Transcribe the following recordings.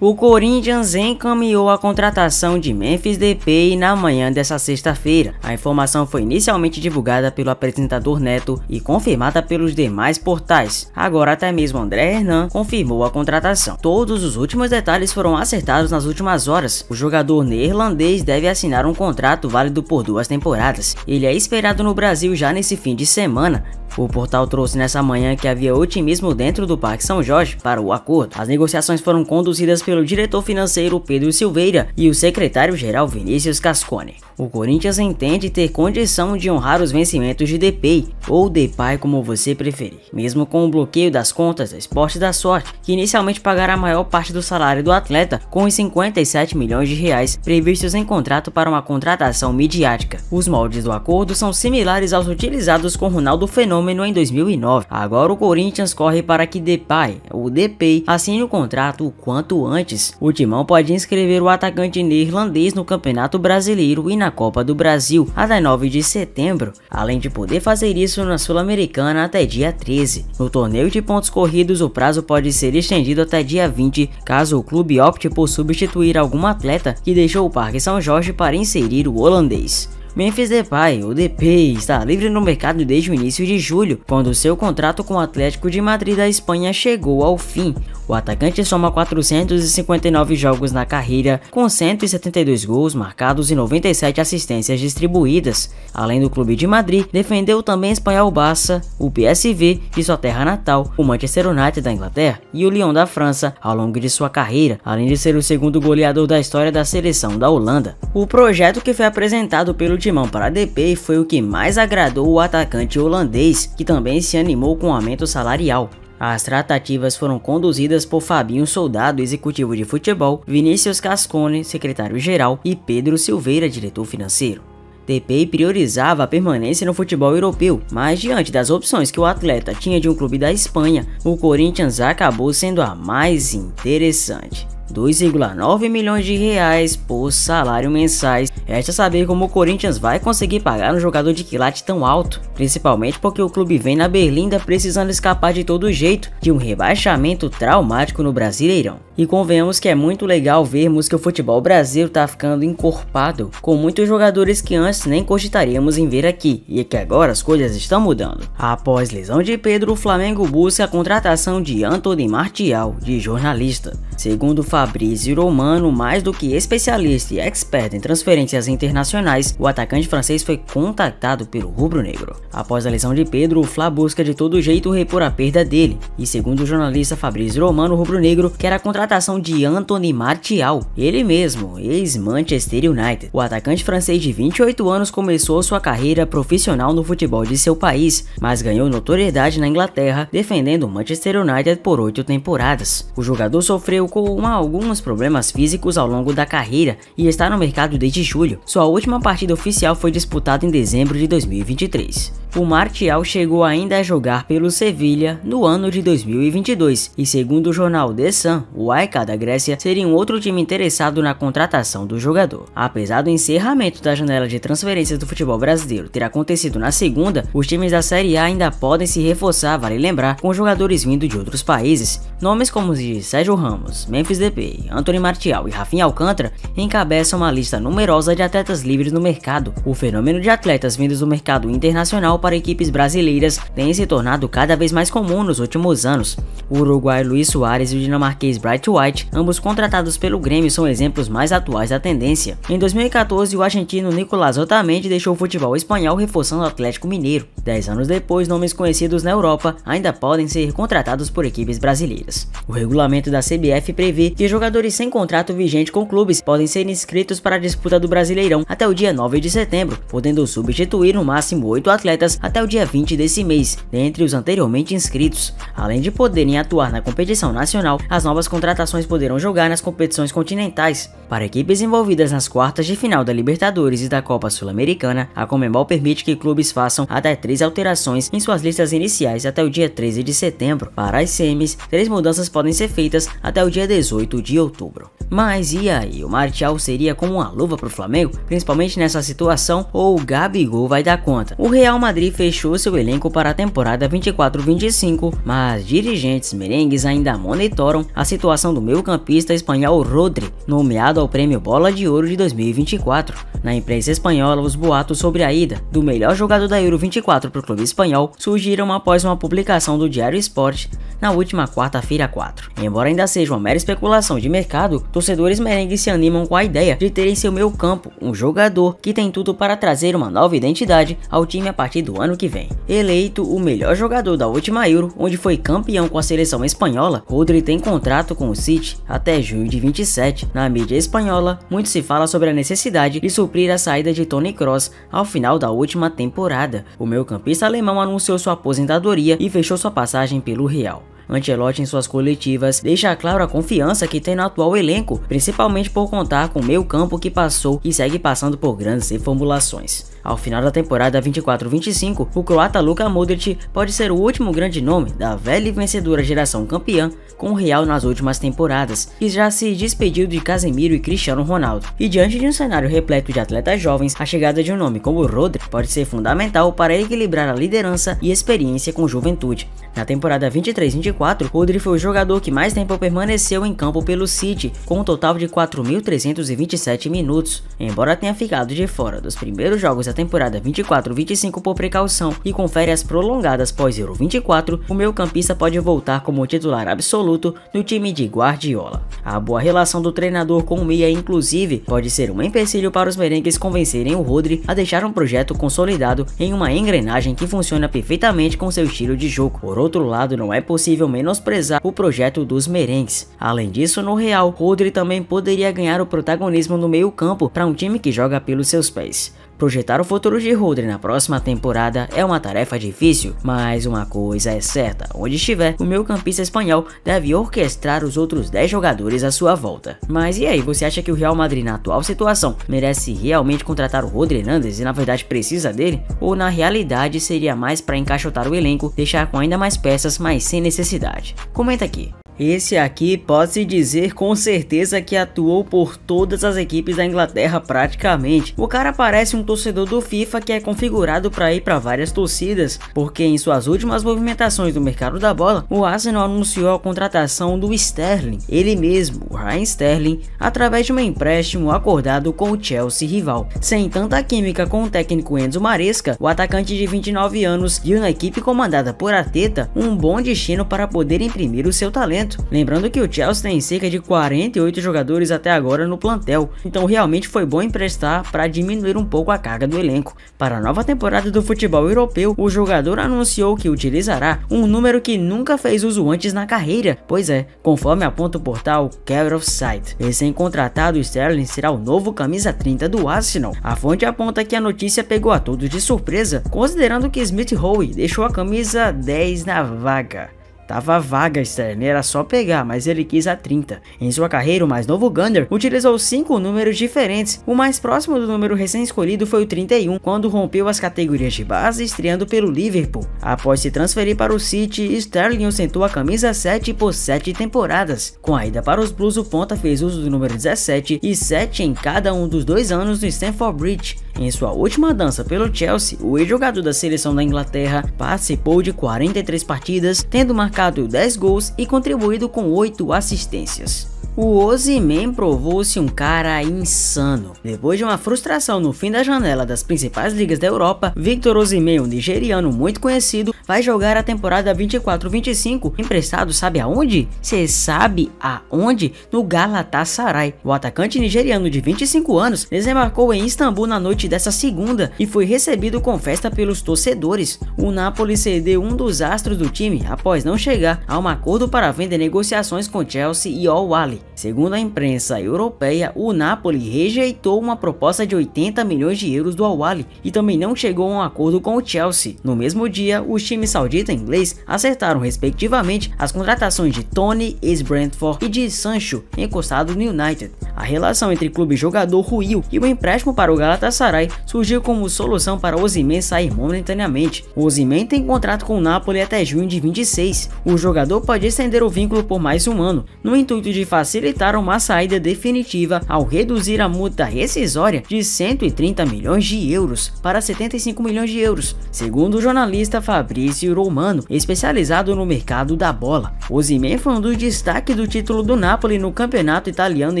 O Corinthians encaminhou a contratação de Memphis Depay na manhã dessa sexta-feira. A informação foi inicialmente divulgada pelo apresentador Neto e confirmada pelos demais portais. Agora até mesmo André Hernan confirmou a contratação. Todos os últimos detalhes foram acertados nas últimas horas. O jogador neerlandês deve assinar um contrato válido por 2 temporadas. Ele é esperado no Brasil já nesse fim de semana. O portal trouxe nessa manhã que havia otimismo dentro do Parque São Jorge para o acordo. As negociações foram conduzidas pelo diretor financeiro Pedro Silveira e o secretário-geral Vinícius Cascone. O Corinthians entende ter condição de honrar os vencimentos de Depay, ou Depay como você preferir, mesmo com o bloqueio das contas da Esporte da Sorte, que inicialmente pagará a maior parte do salário do atleta, com os 57 milhões de reais previstos em contrato para uma contratação midiática. Os moldes do acordo são similares aos utilizados com Ronaldo Fenômeno em 2009. Agora o Corinthians corre para que Depay assine o contrato o quanto antes. O Timão pode inscrever o atacante neerlandês no Campeonato Brasileiro e na Copa do Brasil até 9 de setembro, além de poder fazer isso na Sul-Americana até dia 13. No torneio de pontos corridos, o prazo pode ser estendido até dia 20, caso o clube opte por substituir algum atleta que deixou o Parque São Jorge para inserir o holandês. Memphis Depay, ou Depay, está livre no mercado desde o início de julho, quando seu contrato com o Atlético de Madrid da Espanha chegou ao fim. O atacante soma 459 jogos na carreira, com 172 gols marcados e 97 assistências distribuídas. Além do clube de Madrid, defendeu também Espanhol Barça, o PSV de sua terra natal, o Manchester United da Inglaterra e o Lyon da França ao longo de sua carreira, além de ser o segundo goleador da história da seleção da Holanda. O projeto que foi apresentado pelo Timão para Depay foi o que mais agradou o atacante holandês, que também se animou com o aumento salarial. As tratativas foram conduzidas por Fabinho Soldado, executivo de futebol, Vinícius Cascone, secretário-geral, e Pedro Silveira, diretor financeiro. Depay priorizava a permanência no futebol europeu, mas diante das opções que o atleta tinha de um clube da Espanha, o Corinthians acabou sendo a mais interessante. 2,9 milhões de reais por salário mensais. Resta saber como o Corinthians vai conseguir pagar um jogador de quilate tão alto, principalmente porque o clube vem na berlinda precisando escapar de todo jeito de um rebaixamento traumático no Brasileirão. E convenhamos que é muito legal vermos que o futebol brasileiro tá ficando encorpado, com muitos jogadores que antes nem cogitaríamos em ver aqui, e que agora as coisas estão mudando. Após lesão de Pedro, o Flamengo busca a contratação de Anthony Martial, de jornalista. Segundo Fabrício Romano, mais do que especialista e expert em transferências internacionais, o atacante francês foi contactado pelo rubro-negro. Após a lesão de Pedro, o Fla busca de todo jeito repor a perda dele, e segundo o jornalista Fabrício Romano, o rubro-negro quer a contratação de Anthony Martial, ele mesmo, ex-Manchester United. O atacante francês de 28 anos começou sua carreira profissional no futebol de seu país, mas ganhou notoriedade na Inglaterra, defendendo o Manchester United por 8 temporadas. O jogador sofreu com alguns problemas físicos ao longo da carreira e está no mercado desde julho. Sua última partida oficial foi disputada em dezembro de 2023. O Martial chegou ainda a jogar pelo Sevilha no ano de 2022 e, segundo o jornal The Sun, o AEK da Grécia seria um outro time interessado na contratação do jogador. Apesar do encerramento da janela de transferências do futebol brasileiro ter acontecido na segunda, os times da Série A ainda podem se reforçar, vale lembrar, com jogadores vindo de outros países. Nomes como os de Sérgio Ramos, Memphis Depay, Anthony Martial e Rafinha Alcântara encabeçam uma lista numerosa de atletas livres no mercado. O fenômeno de atletas vindos do mercado internacional para equipes brasileiras tem se tornado cada vez mais comum nos últimos anos. O uruguaio Luis Soares e o dinamarquês Bright White, ambos contratados pelo Grêmio, são exemplos mais atuais da tendência. Em 2014, o argentino Nicolás Otamendi deixou o futebol espanhol reforçando o Atlético Mineiro. 10 anos depois, nomes conhecidos na Europa ainda podem ser contratados por equipes brasileiras. O regulamento da CBF prevê que jogadores sem contrato vigente com clubes podem ser inscritos para a disputa do Brasileirão até o dia 9 de setembro, podendo substituir no máximo 8 atletas até o dia 20 desse mês, dentre os anteriormente inscritos. Além de poderem atuar na competição nacional, as novas contratações poderão jogar nas competições continentais. Para equipes envolvidas nas quartas de final da Libertadores e da Copa Sul-Americana, a Conmebol permite que clubes façam até 3 alterações em suas listas iniciais até o dia 13 de setembro. Para as semis, 3 mudanças podem ser feitas até o dia 18 de outubro. Mas e aí, o Martial seria como uma luva para o Flamengo, principalmente nessa situação, ou o Gabigol vai dar conta? O Real Madrid fechou seu elenco para a temporada 24-25, mas dirigentes merengues ainda monitoram a situação atuação do meio-campista espanhol Rodri, nomeado ao prêmio Bola de Ouro de 2024. Na imprensa espanhola, os boatos sobre a ida do melhor jogador da Euro 24 para o clube espanhol surgiram após uma publicação do Diário Sport na última quarta-feira 4. Embora ainda seja uma mera especulação de mercado, torcedores merengues se animam com a ideia de ter em seu meio campo um jogador que tem tudo para trazer uma nova identidade ao time a partir do ano que vem. Eleito o melhor jogador da última Euro, onde foi campeão com a seleção espanhola, Rodri tem contrato com o City até junho de 27. Na mídia espanhola, muito se fala sobre a necessidade de suprir a saída de Toni Kroos ao final da última temporada. O meio-campista alemão anunciou sua aposentadoria e fechou sua passagem pelo Real. Ancelotti, em suas coletivas, deixa claro a confiança que tem no atual elenco, principalmente por contar com o meio campo que passou e segue passando por grandes reformulações. Ao final da temporada 24-25, o croata Luka Modric pode ser o último grande nome da velha e vencedora geração campeã com o Real nas últimas temporadas, que já se despediu de Casemiro e Cristiano Ronaldo. E diante de um cenário repleto de atletas jovens, a chegada de um nome como Rodri pode ser fundamental para equilibrar a liderança e experiência com juventude. Na temporada 23-24, Rodri foi o jogador que mais tempo permaneceu em campo pelo City, com um total de 4.327 minutos. Embora tenha ficado de fora dos primeiros jogos da temporada 24-25 por precaução e com férias prolongadas pós-Euro 24, o meio-campista pode voltar como titular absoluto no time de Guardiola. A boa relação do treinador com o meia, inclusive, pode ser um empecilho para os merengues convencerem o Rodri a deixar um projeto consolidado em uma engrenagem que funciona perfeitamente com seu estilo de jogo. Por outro lado, não é possível menosprezar o projeto dos merengues. Além disso, no Real, Rodri também poderia ganhar o protagonismo no meio-campo para um time que joga pelos seus pés. Projetar o futuro de Rodri na próxima temporada é uma tarefa difícil, mas uma coisa é certa: onde estiver, o meio-campista espanhol deve orquestrar os outros 10 jogadores à sua volta. Mas e aí, você acha que o Real Madrid na atual situação merece realmente contratar o Rodri Hernandez e na verdade precisa dele? Ou na realidade seria mais para encaixotar o elenco, deixar com ainda mais peças, mas sem necessidade? Comenta aqui. Esse aqui pode-se dizer com certeza que atuou por todas as equipes da Inglaterra praticamente. O cara parece um torcedor do FIFA que é configurado para ir para várias torcidas, porque em suas últimas movimentações no mercado da bola, o Arsenal anunciou a contratação do Sterling, ele mesmo, o Raheem Sterling, através de um empréstimo acordado com o Chelsea rival. Sem tanta química com o técnico Enzo Maresca, o atacante de 29 anos viu na equipe comandada por Arteta um bom destino para poder imprimir o seu talento. Lembrando que o Chelsea tem cerca de 48 jogadores até agora no plantel, então realmente foi bom emprestar para diminuir um pouco a carga do elenco. Para a nova temporada do futebol europeu, o jogador anunciou que utilizará um número que nunca fez uso antes na carreira. Pois é, conforme aponta o portal Care of Sight, recém-contratado Sterling será o novo camisa 30 do Arsenal. A fonte aponta que a notícia pegou a todos de surpresa, considerando que Smith Rowe deixou a camisa 10 na vaga. Tava vaga, Sterling, era só pegar, mas ele quis a 30. Em sua carreira, o mais novo Gunner utilizou 5 números diferentes. O mais próximo do número recém-escolhido foi o 31, quando rompeu as categorias de base, estreando pelo Liverpool. Após se transferir para o City, Sterling ostentou a camisa 7 por 7 temporadas. Com a ida para os Blues, o ponta fez uso do número 17 e 7 em cada um dos 2 anos no Stamford Bridge. Em sua última dança pelo Chelsea, o ex-jogador da seleção da Inglaterra participou de 43 partidas, tendo marcado 10 gols e contribuído com 8 assistências. O Osimhen provou-se um cara insano. Depois de uma frustração no fim da janela das principais ligas da Europa, Victor Osimhen, um nigeriano muito conhecido, vai jogar a temporada 24-25 emprestado, sabe aonde? Cê sabe aonde? No Galatasaray. O atacante nigeriano de 25 anos desembarcou em Istambul na noite dessa segunda e foi recebido com festa pelos torcedores. O Napoli cedeu um dos astros do time após não chegar a um acordo para venda e negociações com Chelsea e Al-Ahly. Segundo a imprensa europeia, o Napoli rejeitou uma proposta de 80 milhões de euros do Al-Ahly e também não chegou a um acordo com o Chelsea. No mesmo dia, os times saudita e inglês acertaram respectivamente as contratações de Tony, ex-Brentford, e de Sancho, encostado no United. A relação entre clube e jogador ruiu e o empréstimo para o Galatasaray surgiu como solução para Osimhen sair momentaneamente. O Osimhen tem contrato com o Napoli até junho de 26. O jogador pode estender o vínculo por mais um ano, no intuito de facilitar uma saída definitiva ao reduzir a multa rescisória de 130 milhões de euros para 75 milhões de euros, segundo o jornalista Fabrizio Romano, especializado no mercado da bola. Osimhen foi um dos destaques do título do Napoli no campeonato italiano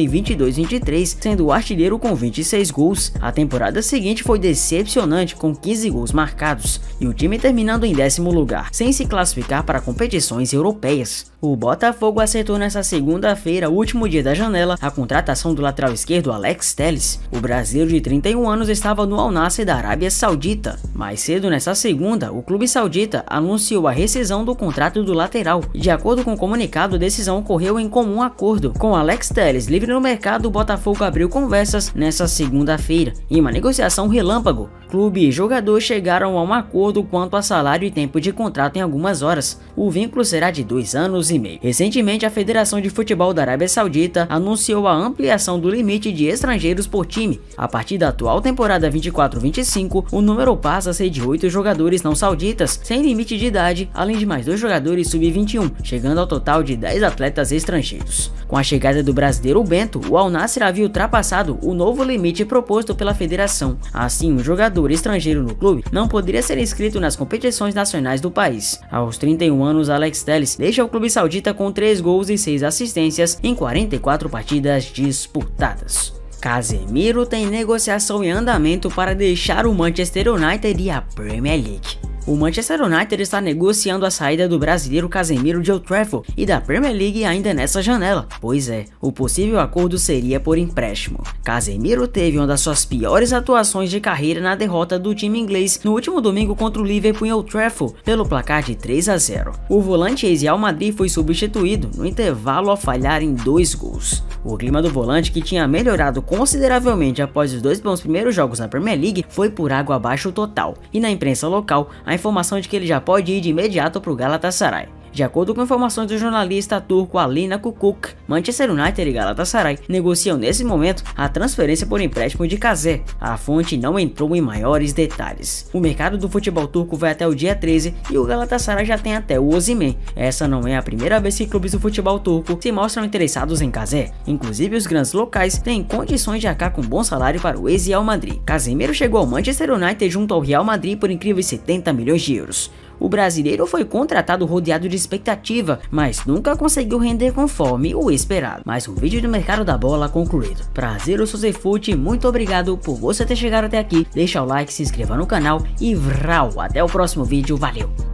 em 22-23, sendo o artilheiro com 26 gols. A temporada seguinte foi decepcionante, com 15 gols marcados, e o time terminando em 10º lugar, sem se classificar para competições europeias. O Botafogo acertou nesta segunda-feira, último dia da janela, a contratação do lateral esquerdo Alex Telles. O brasileiro de 31 anos estava no Al Nassr da Arábia Saudita. Mais cedo nesta segunda, o clube saudita anunciou a rescisão do contrato do lateral. De acordo com o comunicado, a decisão ocorreu em comum acordo. Com Alex Telles livre no mercado, o Botafogo abriu conversas nesta segunda-feira. Em uma negociação relâmpago, clube e jogador chegaram a um acordo quanto a salário e tempo de contrato em algumas horas. O vínculo será de 2 anos e meio. Recentemente, a Federação de Futebol da Arábia Saudita anunciou a ampliação do limite de estrangeiros por time. A partir da atual temporada 24-25, o número passa a ser de 8 jogadores não sauditas, sem limite de idade, além de mais 2 jogadores sub-21, chegando ao total de 10 atletas estrangeiros. Com a chegada do brasileiro Bento, o Al Nassr havia ultrapassado o novo limite proposto pela federação. Assim, um jogador estrangeiro no clube não poderia ser inscrito nas competições nacionais do país. Aos 31 anos, Alex Telles deixa o clube saudita com 3 gols e 6 assistências em 44 partidas disputadas. Casemiro tem negociação em andamento para deixar o Manchester United e a Premier League. O Manchester United está negociando a saída do brasileiro Casemiro de Old Trafford e da Premier League ainda nessa janela. Pois é, o possível acordo seria por empréstimo. Casemiro teve uma das suas piores atuações de carreira na derrota do time inglês no último domingo contra o Liverpool em Old Trafford pelo placar de 3-0. O volante ex-Real Madrid foi substituído no intervalo ao falhar em 2 gols. O clima do volante, que tinha melhorado consideravelmente após os 2 bons primeiros jogos na Premier League, foi por água abaixo total, e na imprensa local a informação de que ele já pode ir de imediato para o Galatasaray. De acordo com informações do jornalista turco Alina Kukuk, Manchester United e Galatasaray negociam nesse momento a transferência por empréstimo de Kazé. A fonte não entrou em maiores detalhes. O mercado do futebol turco vai até o dia 13 e o Galatasaray já tem até o Osimhen. Essa não é a primeira vez que clubes do futebol turco se mostram interessados em Kazé. Inclusive, os grandes locais têm condições de arcar com bom salário para o ex-Real Madrid. Casemiro chegou ao Manchester United junto ao Real Madrid por incríveis 70 milhões de euros. O brasileiro foi contratado rodeado de expectativa, mas nunca conseguiu render conforme o esperado. Mais um vídeo do mercado da bola concluído. Prazer, eu sou Zefut, muito obrigado por você ter chegado até aqui. Deixa o like, se inscreva no canal e vrau, até o próximo vídeo, valeu!